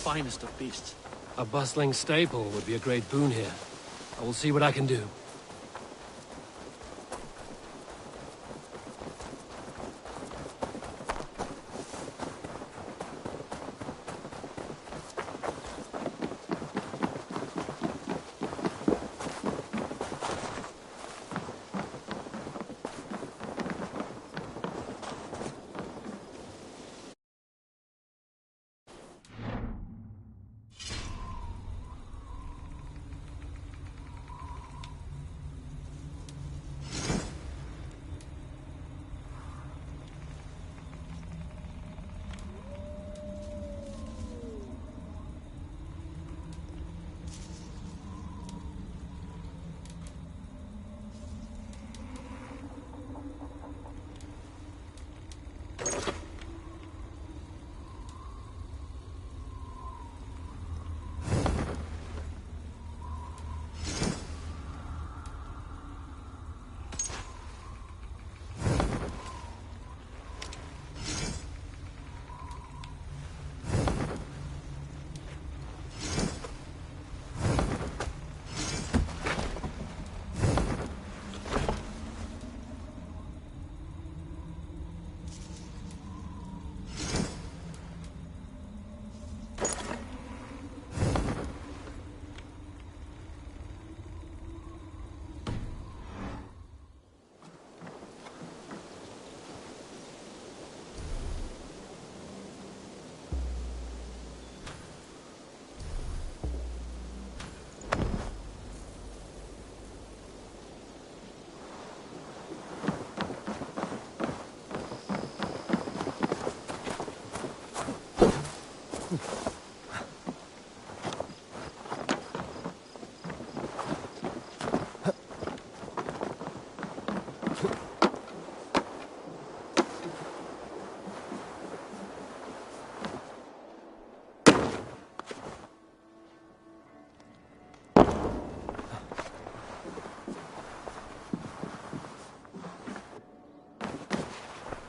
finest of beasts. A bustling staple would be a great boon here. I will see what I can do.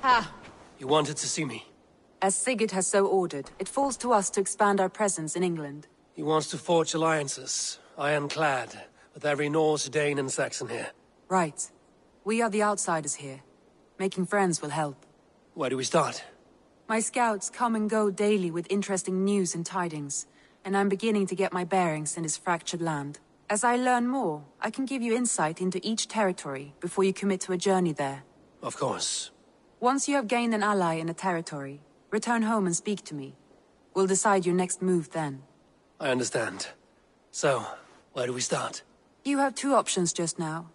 Ah, You wanted to see me? as Sigurd has so ordered, it falls to us to expand our presence in England. He wants to forge alliances, ironclad, with every Norse, Dane and Saxon here. Right. We are the outsiders here. Making friends will help. Where do we start? My scouts come and go daily with interesting news and tidings, and I'm beginning to get my bearings in this fractured land. As I learn more, I can give you insight into each territory before you commit to a journey there. Of course. Once you have gained an ally in a territory, return home and speak to me. We'll decide your next move then. I understand. So, where do we start? You have two options just now.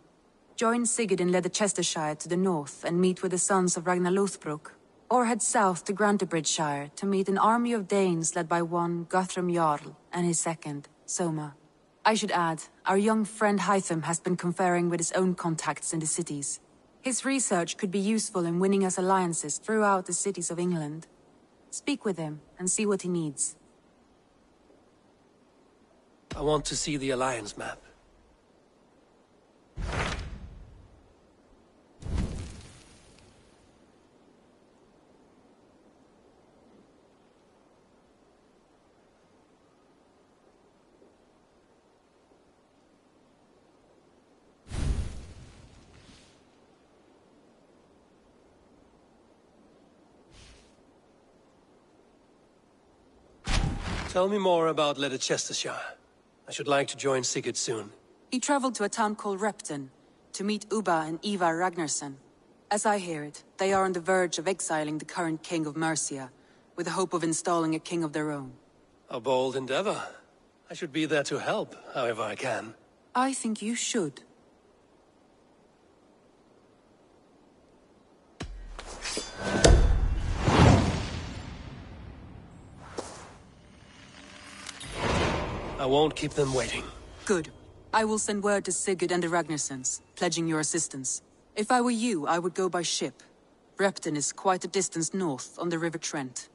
Join Sigurd in Leicestershire to the north and meet with the sons of Ragnar Lothbrok, or head south to Grantebridgeshire to meet an army of Danes led by one Guthrum Jarl and his second, Soma. I should add, our young friend Hytham has been conferring with his own contacts in the cities. His research could be useful in winning us alliances throughout the cities of England. Speak with him and see what he needs. I want to see the alliance map. Tell me more about Leicestershire. I should like to join Sigurd soon. He traveled to a town called Repton to meet Ubba and Ivar Ragnarsson. As I hear it, they are on the verge of exiling the current king of Mercia, with the hope of installing a king of their own. A bold endeavor. I should be there to help, however I can. I think you should. I won't keep them waiting. Good. I will send word to Sigurd and the Ragnarssons, pledging your assistance. If I were you, I would go by ship. Repton is quite a distance north on the River Trent.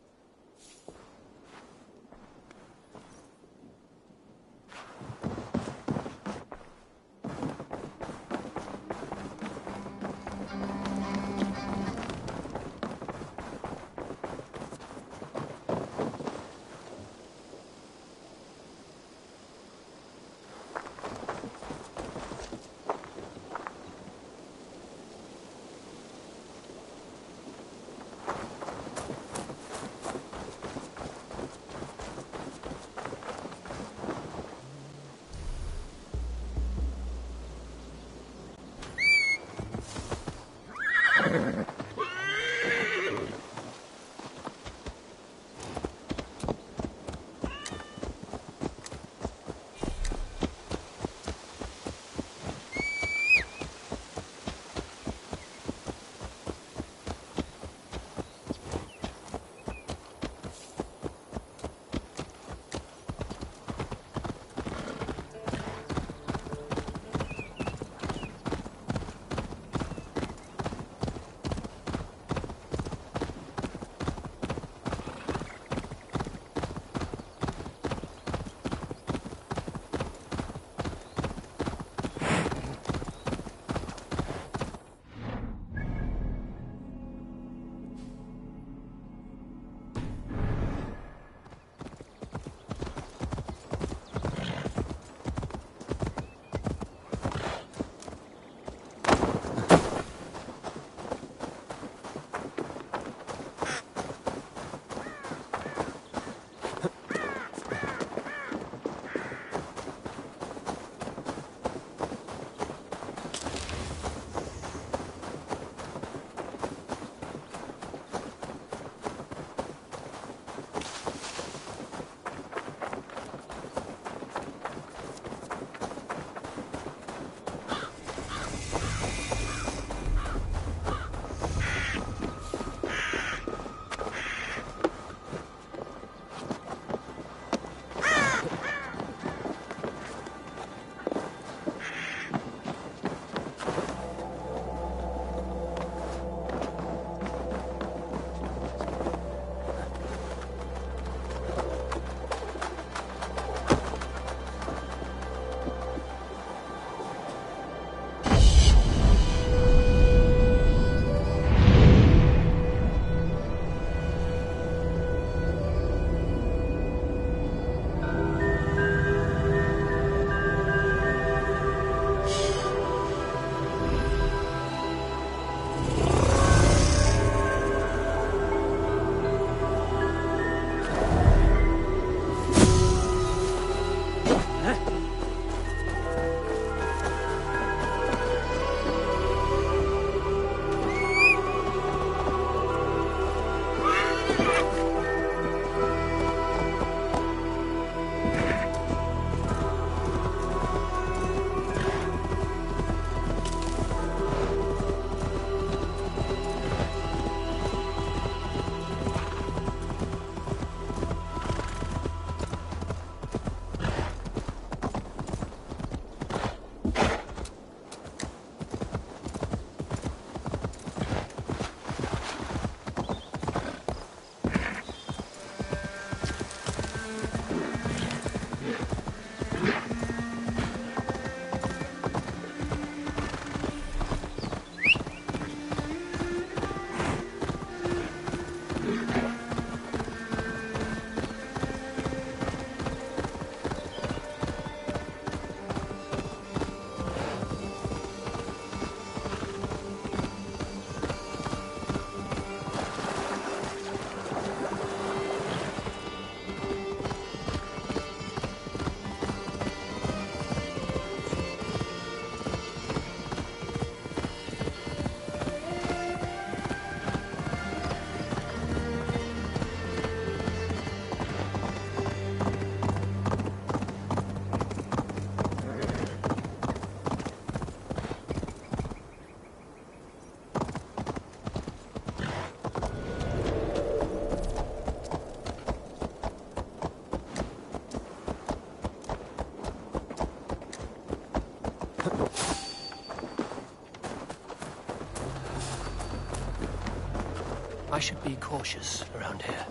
should be cautious around here.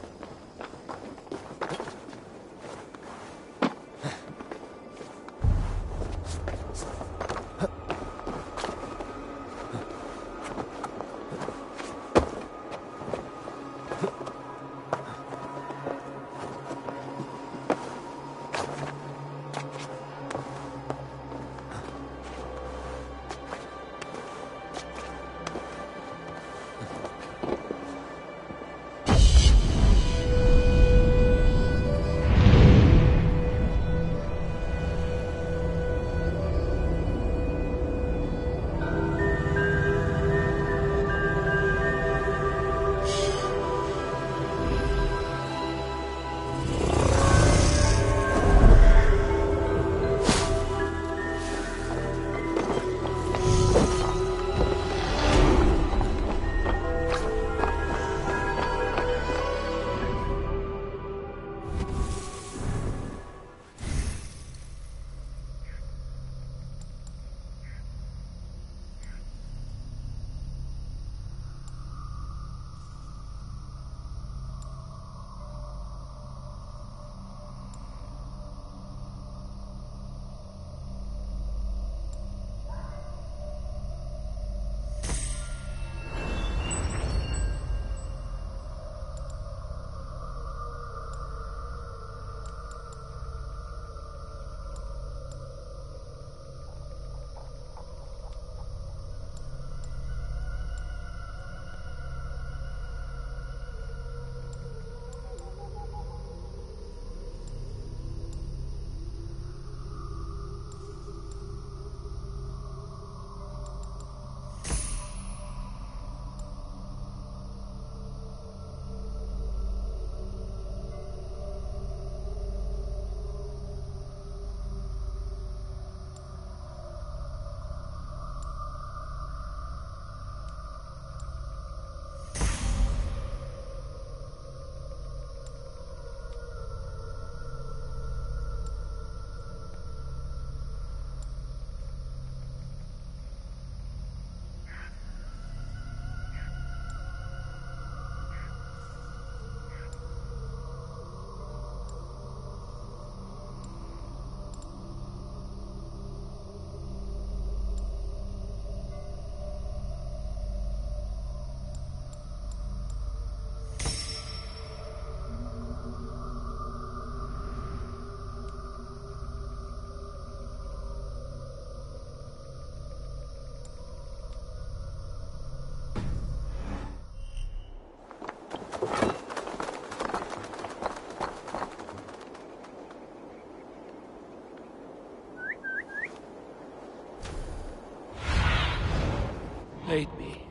Aid me.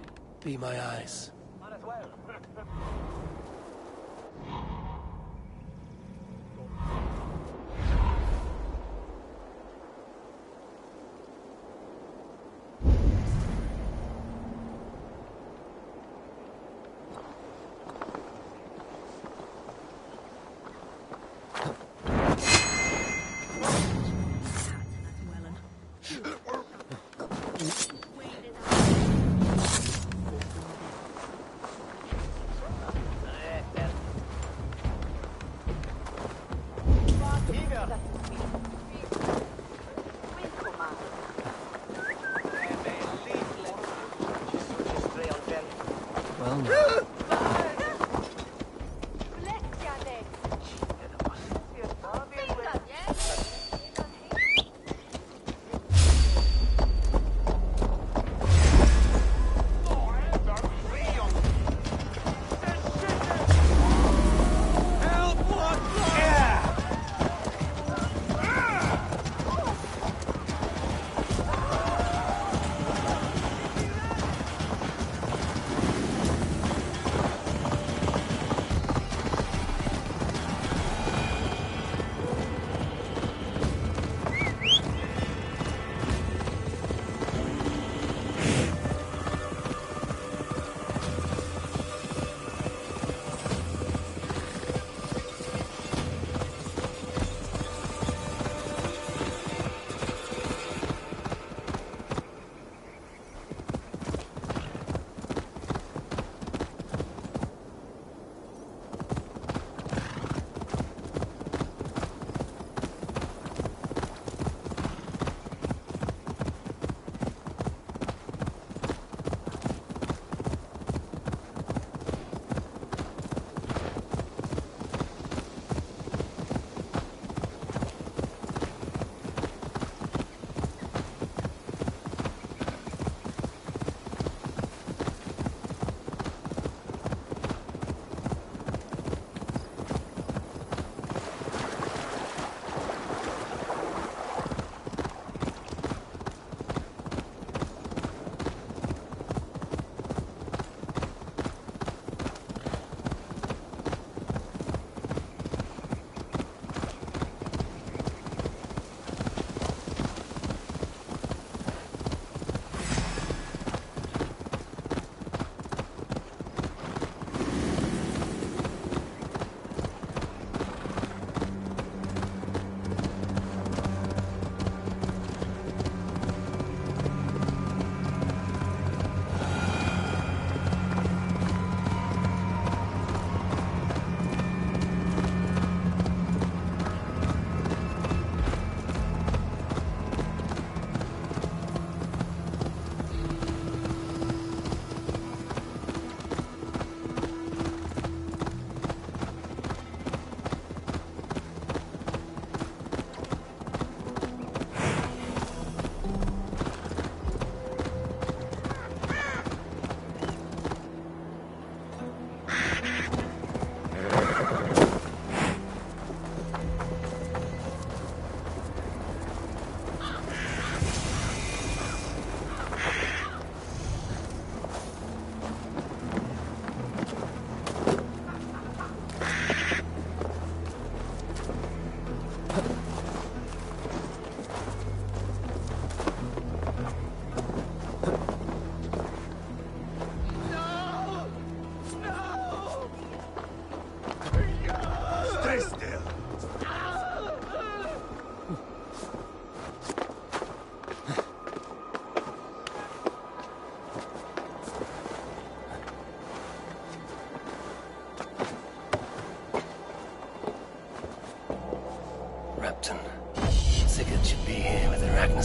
Be my eyes.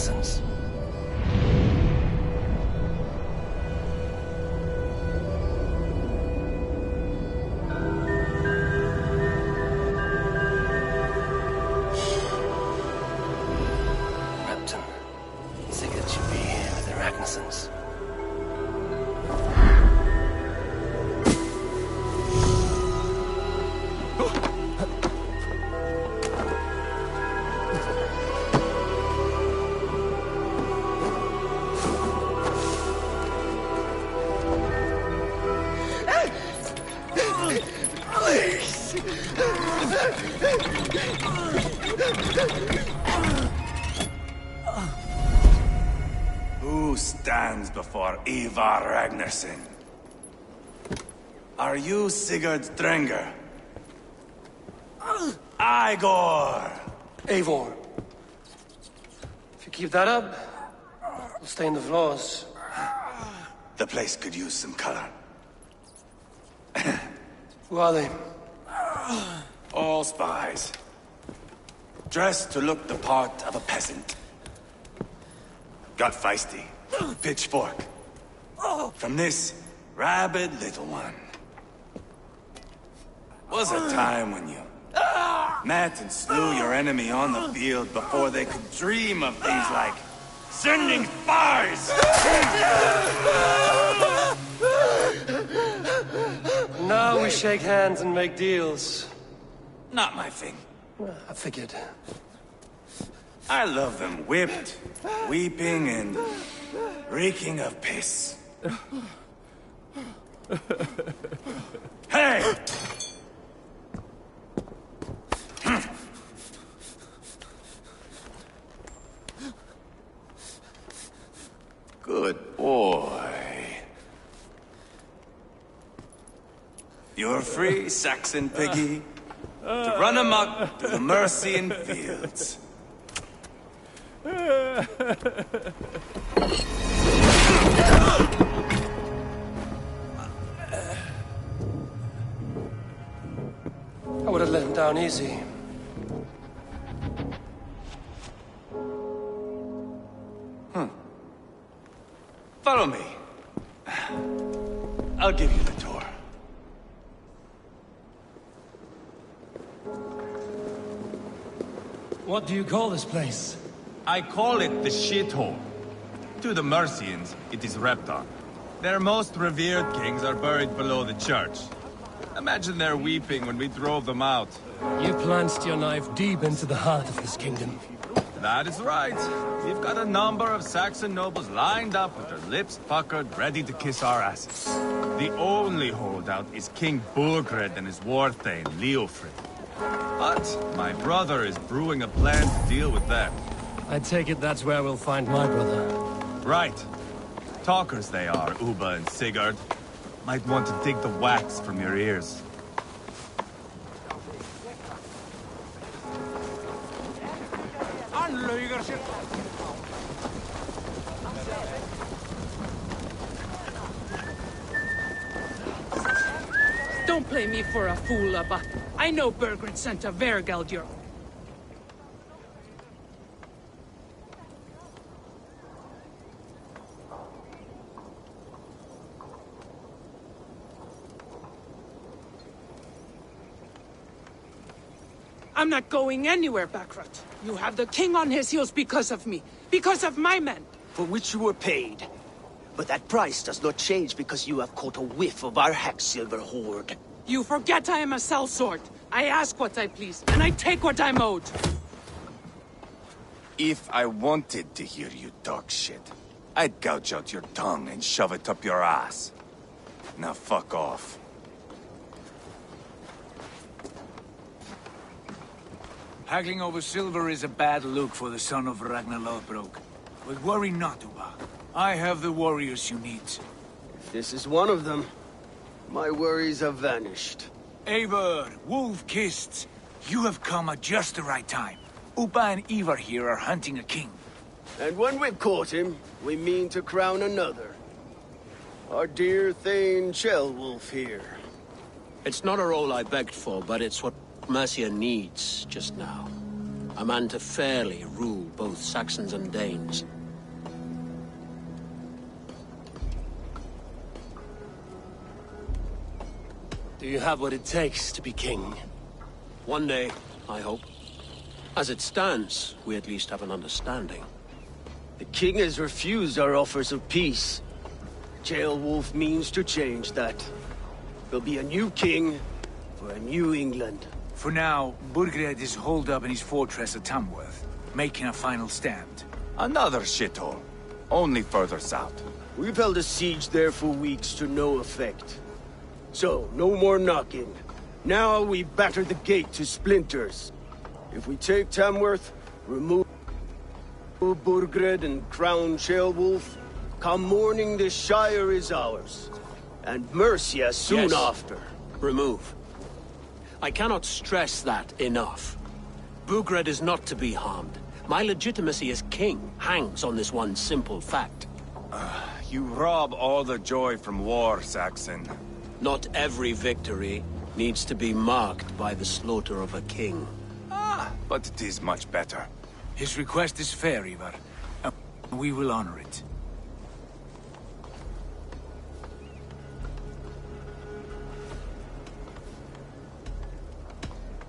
Ragnarsons. Sigurd should be here with the Ragnarsons. Who stands before Ivar Ragnarsson? Are you Sigurd Drenger? Igor! Eivor. If you keep that up, we'll stain the floors. The place could use some color. Who are they? All spies. Dressed to look the part of a peasant. Got feisty. Pitchfork. From this rabid little one. Was a time when you met and slew your enemy on the field before they could dream of things like sending spies! Now we shake hands and make deals. Not my thing. I figured. I love them whipped, weeping, and reeking of piss. Hey! Good boy. You're free, Saxon piggy, to run amok through the Mercian fields. I would have let him down easy. Follow me. I'll give you the tour. What do you call this place? I call it the shithole. To the Mercians, it is Reptar. Their most revered kings are buried below the church. Imagine their weeping when we drove them out. You plunged your knife deep into the heart of this kingdom. That is right. We've got a number of Saxon nobles lined up with their lips puckered, ready to kiss our asses. The only holdout is King Burgred and his war thane, Leofrid. But my brother is brewing a plan to deal with them. I take it that's where we'll find my brother. Right. Talkers they are, Uba and Sigurd. Might want to dig the wax from your ears. Don't play me for a fool, Abba. I know Burgred sent a Vergeldur. I'm not going anywhere, Backrot. You have the king on his heels because of me. Because of my men. For which you were paid. But that price does not change because you have caught a whiff of our Hacksilver hoard. You forget I am a sellsword. I ask what I please, and I take what I'm owed. If I wanted to hear you talk shit, I'd gouge out your tongue and shove it up your ass. Now fuck off. Haggling over silver is a bad look for the son of Ragnar Lothbrok. But worry not, Uba. I have the warriors you need. If this is one of them, my worries have vanished. Eivor, Wolf-Kissed, you have come at just the right time. Uba and Ivar here are hunting a king. And when we've caught him, we mean to crown another. Our dear Thane Chelwolf here. It's not a role I begged for, but it's what Mercia needs just now. A man to fairly rule both Saxons and Danes. Do you have what it takes to be king? One day, I hope. As it stands, we at least have an understanding. The king has refused our offers of peace. Ceolwulf means to change that. There'll be a new king for a new England. For now, Burgred is holed up in his fortress at Tamworth, making a final stand. Another shithole. Only further south. We've held a siege there for weeks to no effect. So, no more knocking. Now we batter the gate to splinters. If we take Tamworth, remove Burgred and crown Ceolwulf, come morning the Shire is ours. And Mercia soon Yes. after. Remove. I cannot stress that enough. Burgred is not to be harmed. My legitimacy as king hangs on this one simple fact. You rob all the joy from war, Saxon. Not every victory needs to be marked by the slaughter of a king. But it is much better. His request is fair, Ivar. We will honor it.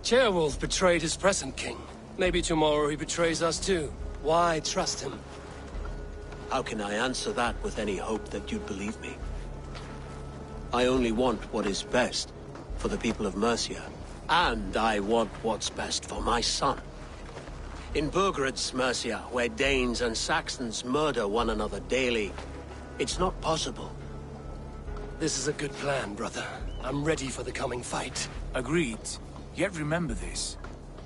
Ceolwulf betrayed his present king. Maybe tomorrow he betrays us too. Why trust him? How can I answer that with any hope that you'd believe me? I only want what is best for the people of Mercia. And I want what's best for my son. In Burgred's Mercia, where Danes and Saxons murder one another daily, it's not possible. This is a good plan, brother. I'm ready for the coming fight. Agreed. Yet remember this.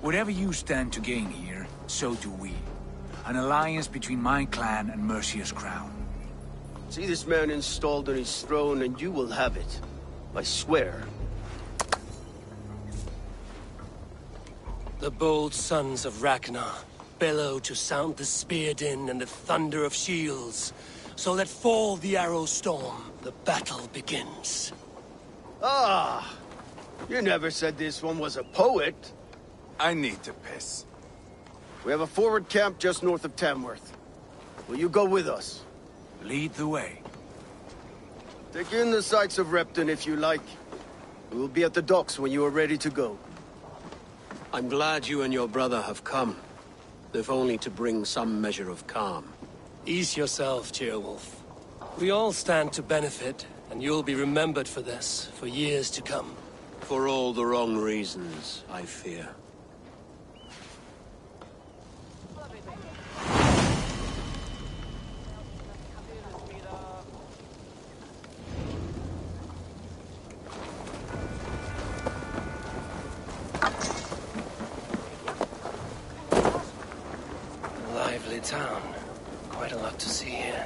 Whatever you stand to gain here, so do we. An alliance between my clan and Mercia's crown. See this man installed on his throne and you will have it. I swear. The bold sons of Ragnar bellow to sound the spear din and the thunder of shields. So let fall the arrow storm. The battle begins. Ah! You never said this one was a poet. I need to piss. We have a forward camp just north of Tamworth. Will you go with us? Lead the way. Take in the sights of Repton if you like. We will be at the docks when you are ready to go. I'm glad you and your brother have come, if only to bring some measure of calm. Ease yourself, Ceolwulf. We all stand to benefit, and you'll be remembered for this, for years to come. For all the wrong reasons, I fear. Lively town. Quite a lot to see here.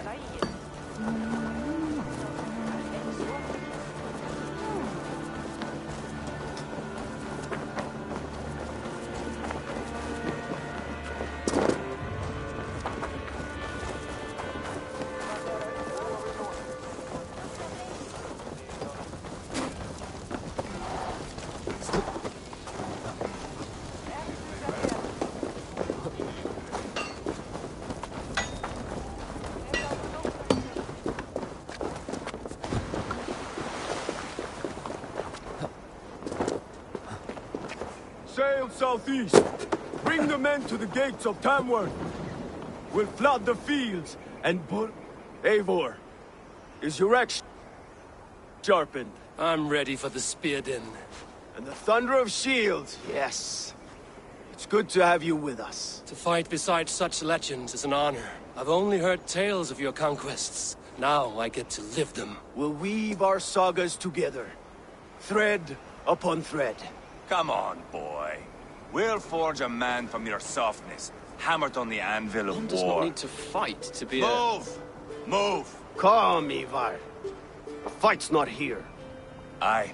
Sail southeast. Bring the men to the gates of Tamworth. We'll flood the fields and Eivor, is your axe sharpened? I'm ready for the spear din. And the thunder of shields, yes. It's good to have you with us. To fight beside such legends is an honor. I've only heard tales of your conquests. Now I get to live them. We'll weave our sagas together. Thread upon thread. Come on, boy. We'll forge a man from your softness, hammered on the anvil of One does war. not need to fight to be Move! Move! Calm, Ivar. The fight's not here. Aye.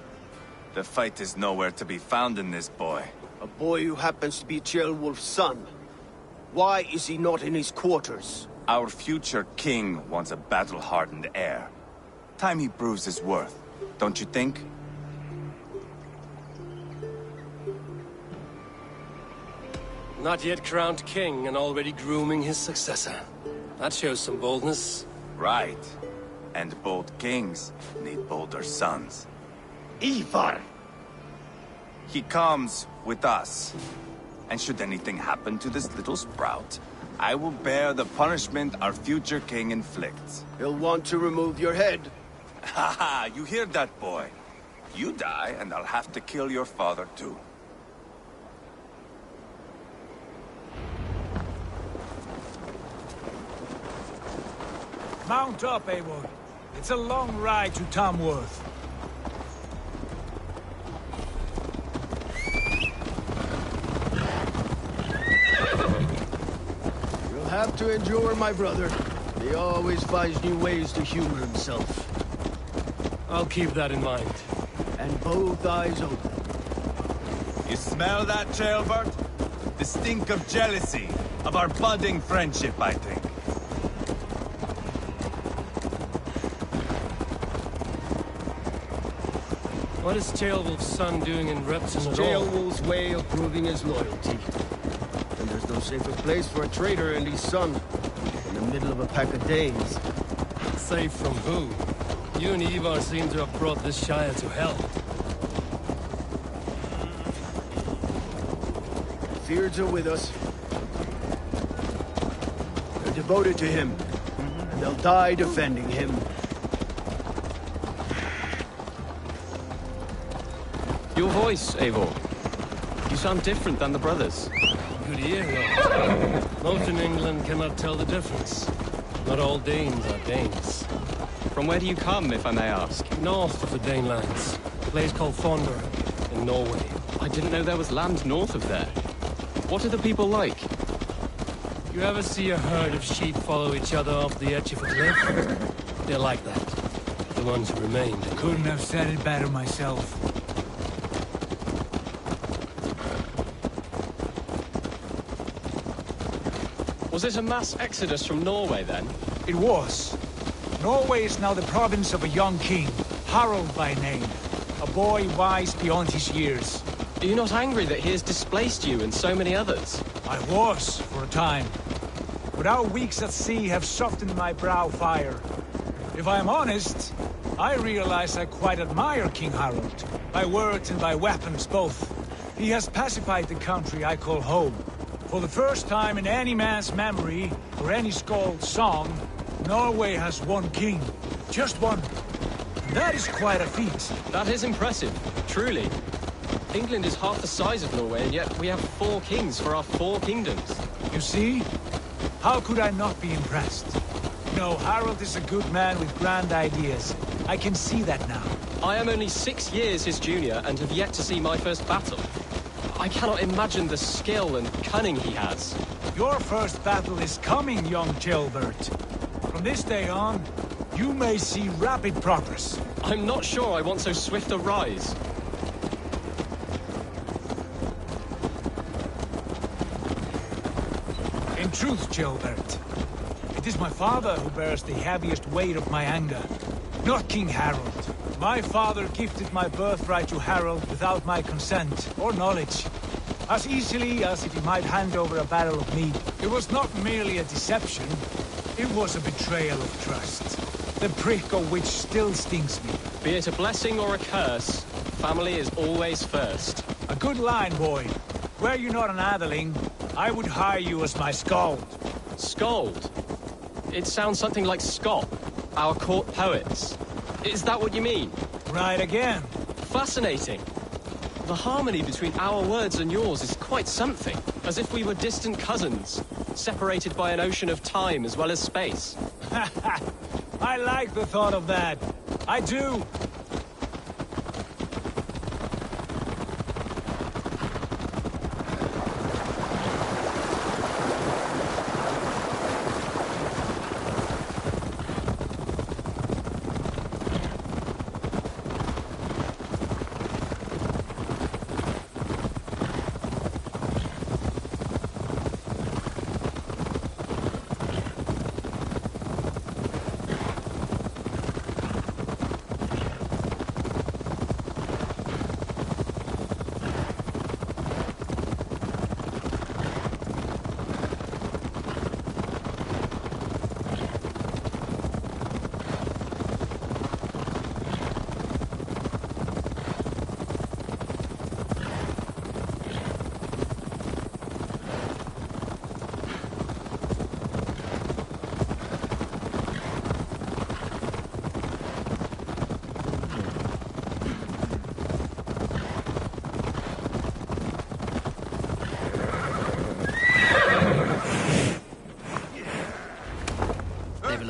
The fight is nowhere to be found in this boy. A boy who happens to be Ceolwulf's son. Why is he not in his quarters? Our future king wants a battle-hardened heir. Time he proves his worth, don't you think? Not yet crowned king and already grooming his successor. That shows some boldness. Right. And bold kings need bolder sons. Ivar! He comes with us. And should anything happen to this little sprout, I will bear the punishment our future king inflicts. He'll want to remove your head. Haha, you hear that, boy? You die, and I'll have to kill your father, too. Mount up, Eivor. It's a long ride to Tamworth. You'll have to endure, my brother. He always finds new ways to humor himself. I'll keep that in mind. And both eyes open. You smell that, jailbird? The stink of jealousy, of our budding friendship, I think. What is Ceolwulf's son doing in Repton at all? Ceolwulf's way of proving his loyalty. And there's no safer place for a traitor and his son in the middle of a pack of Danes. Safe from who? You and Ivar seem to have brought this Shire to hell. Feards are with us. They're devoted to him, and they'll die defending him. Your voice, Eivor. You sound different than the brothers. Good ear, Lord. Most in England cannot tell the difference. Not all Danes are Danes. From where do you come, if I may ask? North of the Danelands. A place called Fonder, in Norway. I didn't know there was land north of there. What are the people like? You ever see a herd of sheep follow each other off the edge of a cliff? They're like that. The ones who remained. Couldn't have said it better myself. Was it a mass exodus from Norway, then? It was. Norway is now the province of a young king, Harald by name. A boy wise beyond his years. Are you not angry that he has displaced you and so many others? I was, for a time. But our weeks at sea have softened my brow fire. If I am honest, I realize I quite admire King Harald. By words and by weapons both. He has pacified the country I call home. For the first time in any man's memory, or any skald's song, Norway has one king. Just one. And that is quite a feat. That is impressive, truly. England is half the size of Norway, and yet we have 4 kings for our 4 kingdoms. You see? How could I not be impressed? No, Harald is a good man with grand ideas. I can see that now. I am only 6 years his junior and have yet to see my first battle. I cannot imagine the skill and cunning he has. Your first battle is coming, young Gilbert. From this day on, you may see rapid progress. I'm not sure I want so swift a rise. In truth, Gilbert, it is my father who bears the heaviest weight of my anger, not King Harald. My father gifted my birthright to Harald without my consent or knowledge, as easily as if he might hand over a barrel of mead. It was not merely a deception, it was a betrayal of trust, the prick of which still stings me. Be it a blessing or a curse, family is always first. A good line, boy. Were you not an atheling, I would hire you as my skald. Skald? It sounds something like Scott, our court poets. Is that what you mean? Right again. Fascinating. The harmony between our words and yours is quite something. As if we were distant cousins, separated by an ocean of time as well as space. I like the thought of that. I do.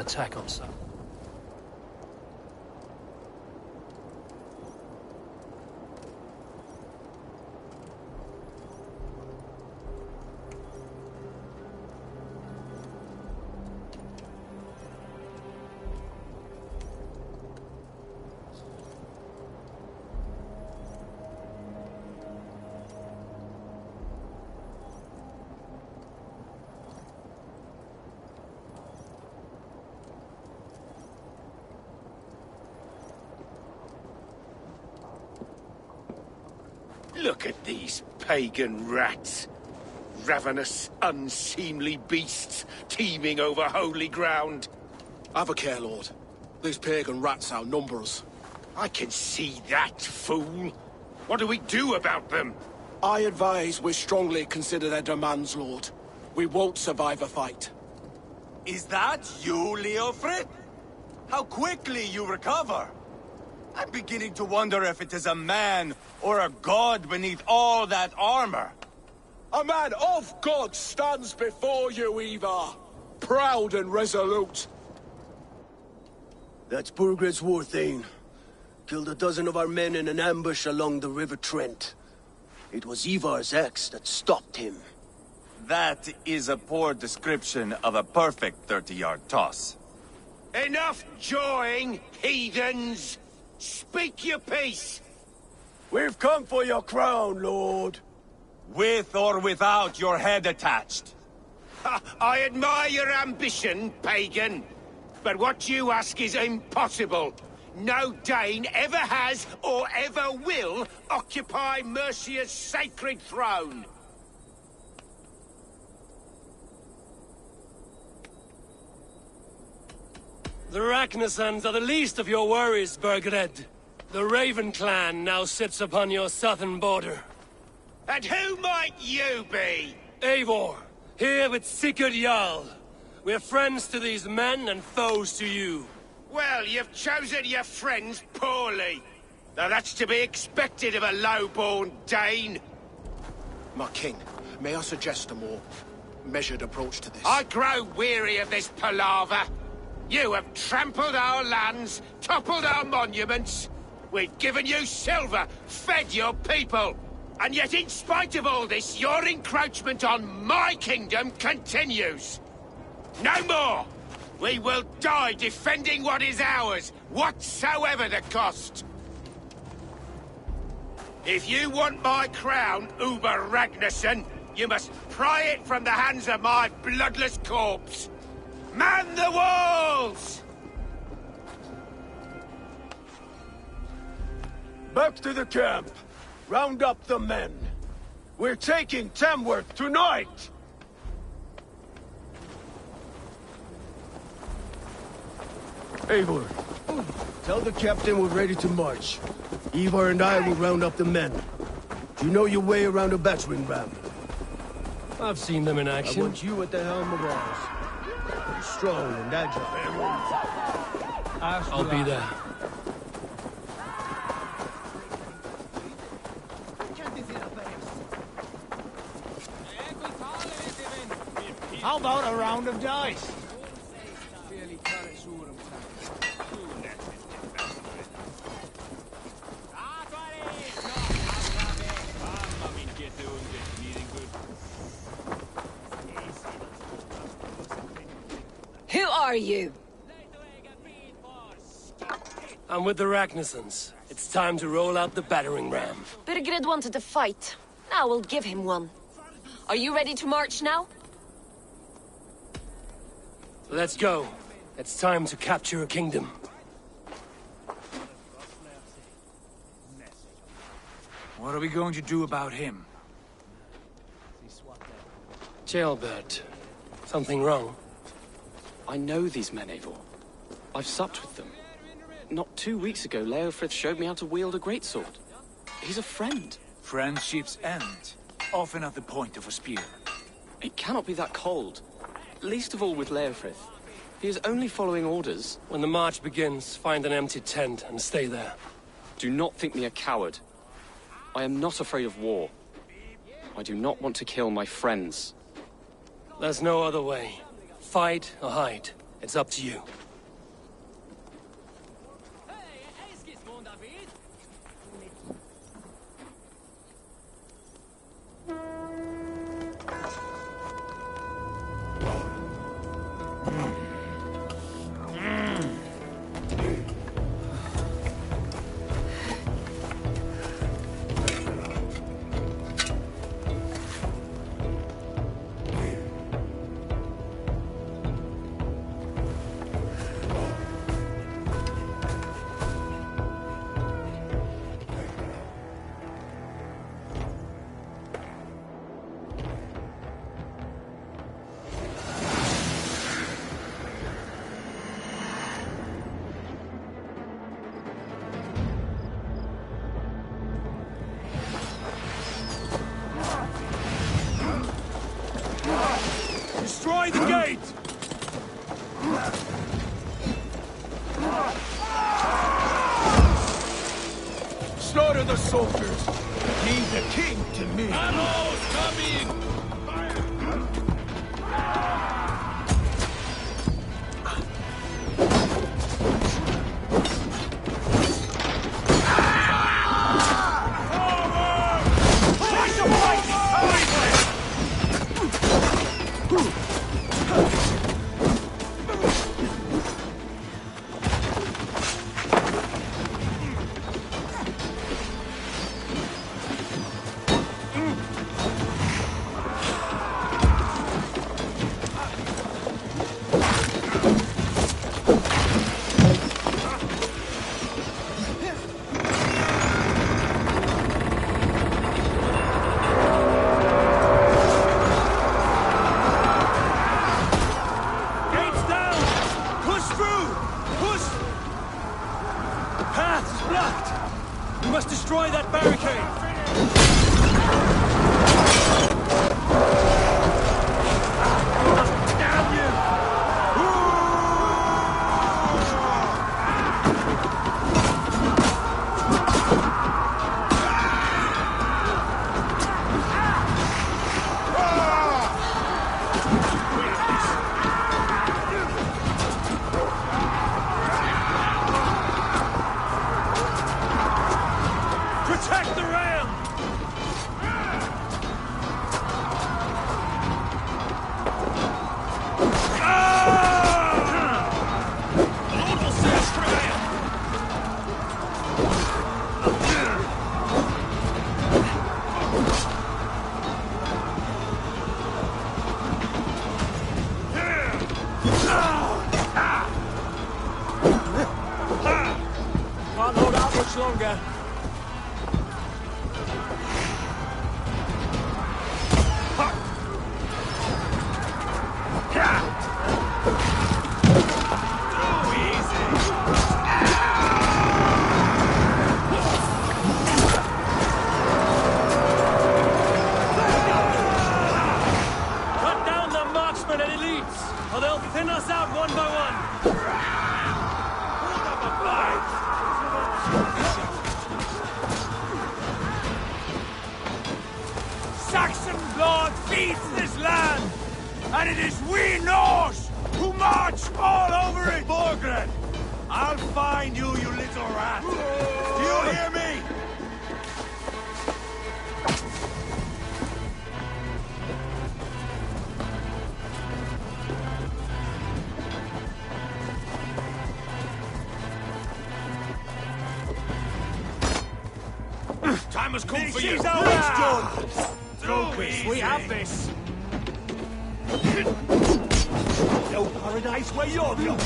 attack on some. Look at these pagan rats. Ravenous, unseemly beasts teeming over holy ground. Have a care, Lord. These pagan rats outnumber us. I can see that, fool. What do we do about them? I advise we strongly consider their demands, Lord. We won't survive a fight. Is that you, Leofrid? How quickly you recover! I'm beginning to wonder if it is a man or a god beneath all that armor. A man of God stands before you, Ivar. Proud and resolute. That's Burgred's Warthane. Killed a dozen of our men in an ambush along the River Trent. It was Ivar's axe that stopped him. That is a poor description of a perfect 30-yard toss. Enough jawing, heathens! Speak your peace! We've come for your crown, Lord. With or without your head attached. I admire your ambition, pagan. But what you ask is impossible. No Dane ever has or ever will occupy Mercia's sacred throne. The Ragnarsons are the least of your worries, Burgred. The Raven clan now sits upon your southern border. And who might you be? Eivor, here with Sigurd Jarl. We're friends to these men and foes to you. Well, you've chosen your friends poorly. Now that's to be expected of a low-born Dane. My king, may I suggest a more measured approach to this? I grow weary of this palaver. You have trampled our lands, toppled our monuments. We've given you silver, fed your people. And yet, in spite of all this, your encroachment on my kingdom continues. No more! We will die defending what is ours, whatsoever the cost. If you want my crown, Uber Ragnarsson, you must pry it from the hands of my bloodless corpse. Man the walls! Back to the camp. Round up the men. We're taking Tamworth tonight! Eivor, tell the captain we're ready to march. Ivar and I will round up the men. Do you know your way around a battering ram? I've seen them in action. I want you at the helm of ours. You're strong and agile. I'll be there. How about a round of dice? Who are you? I'm with the Ragnarsons. It's time to roll out the battering ram. Burgred wanted to fight. Now we'll give him one. Are you ready to march now? Let's go. It's time to capture a kingdom. What are we going to do about him? Jailbird. Something wrong? I know these men, Eivor. I've supped with them. Not 2 weeks ago, Leofrith showed me how to wield a greatsword. He's a friend. Friendships end, often at the point of a spear. It cannot be that cold. Least of all with Leofrith. He is only following orders. When the march begins, find an empty tent and stay there. Do not think me a coward. I am not afraid of war. I do not want to kill my friends. There's no other way. Fight or hide. It's up to you. Destroy the gate! Slaughter the soldiers! Leave the king to me! Arrows coming! We must destroy that barricade! Damn you! Protect the ram! Lord will see us prevail! Can't hold out much longer. Cut down the marksmen and elites, or they'll thin us out one by one. Saxon blood feeds this land, and it is we Norse who march all over it! Borgred, I'll find you, you little rat! Do you hear me? Time has come for This you! is our done! Focus, we have this. No paradise where you're going!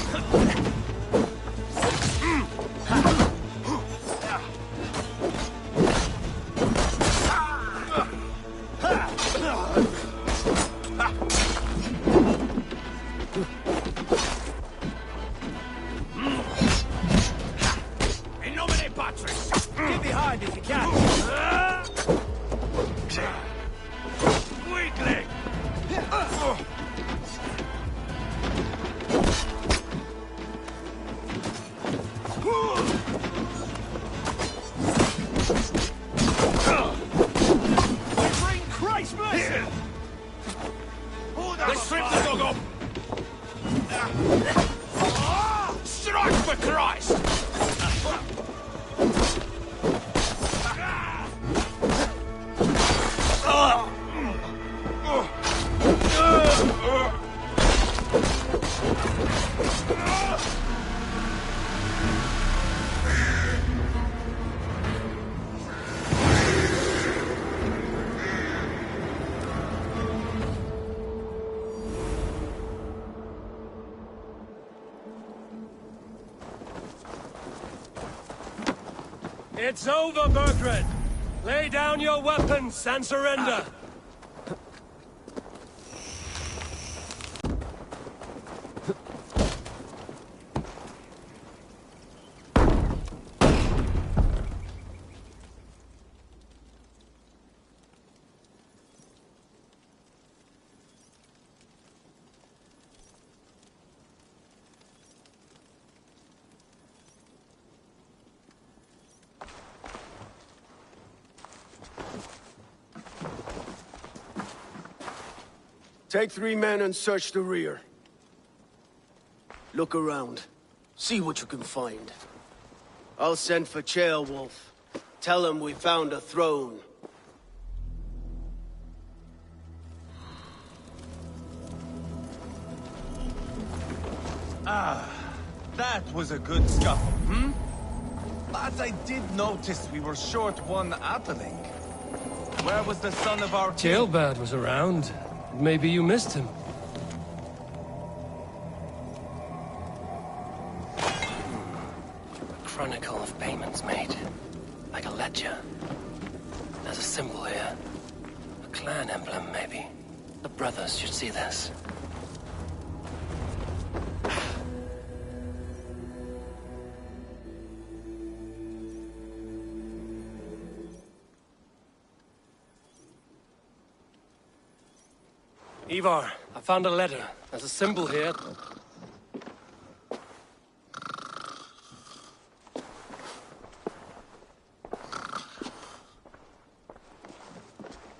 In nomine Patris! Get behind if you can! Weakling! Bring Christ mercy! Let's strip the dog up! Strike for Christ! It's over, Burgred! Lay down your weapons and surrender! Take 3 men and search the rear. Look around. See what you can find. I'll send for Ceolwulf. Tell him we found a throne. That was a good scuffle, hmm? But I did notice we were short one atheling. Where was the son of our king? Ceolbad was around. Maybe you missed him. A chronicle of payments made. Like a ledger. There's a symbol here. A clan emblem, maybe. The brothers should see this. Ivar, I found a letter. There's a symbol here.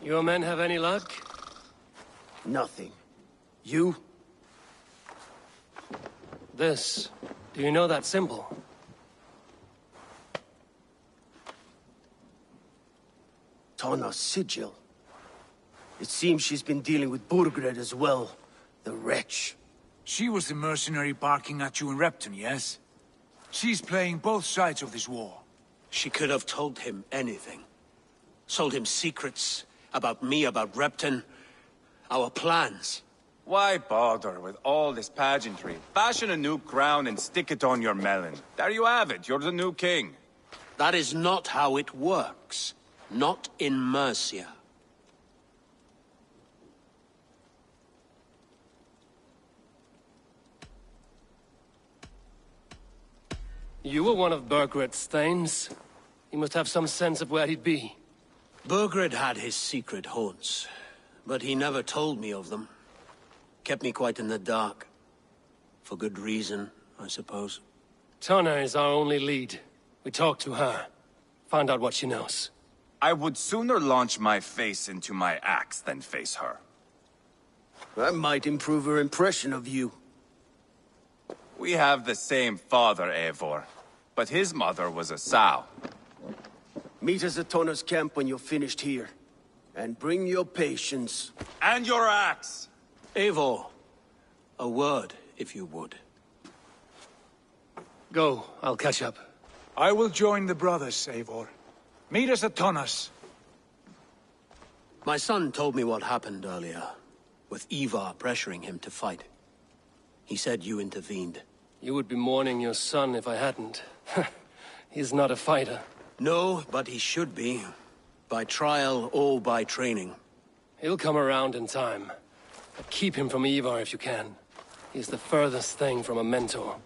Your men have any luck? Nothing. You? This. Do you know that symbol? Tana's sigil. It seems she's been dealing with Burgred as well. The wretch. She was the mercenary barking at you in Repton, yes? She's playing both sides of this war. She could have told him anything. Sold him secrets about me, about Repton, our plans. Why bother with all this pageantry? Fashion a new crown and stick it on your melon. There you have it, you're the new king. That is not how it works. Not in Mercia. You were one of Burgred's thanes. He must have some sense of where he'd be. Burgred had his secret haunts, but he never told me of them. Kept me quite in the dark. For good reason, I suppose. Tana is our only lead. We talked to her. Find out what she knows. I would sooner launch my face into my axe than face her. That might improve her impression of you. We have the same father, Eivor. But his mother was a sow. Meet us at Tana's camp when you're finished here. And bring your patience. And your axe! Eivor, a word, if you would. Go, I'll catch up. I will join the brothers, Eivor. Meet us at Tana's. My son told me what happened earlier, with Ivar pressuring him to fight. He said you intervened. You would be mourning your son if I hadn't. He's not a fighter. No, but he should be. By trial or by training. He'll come around in time. But keep him from Ivar if you can. He's the furthest thing from a mentor.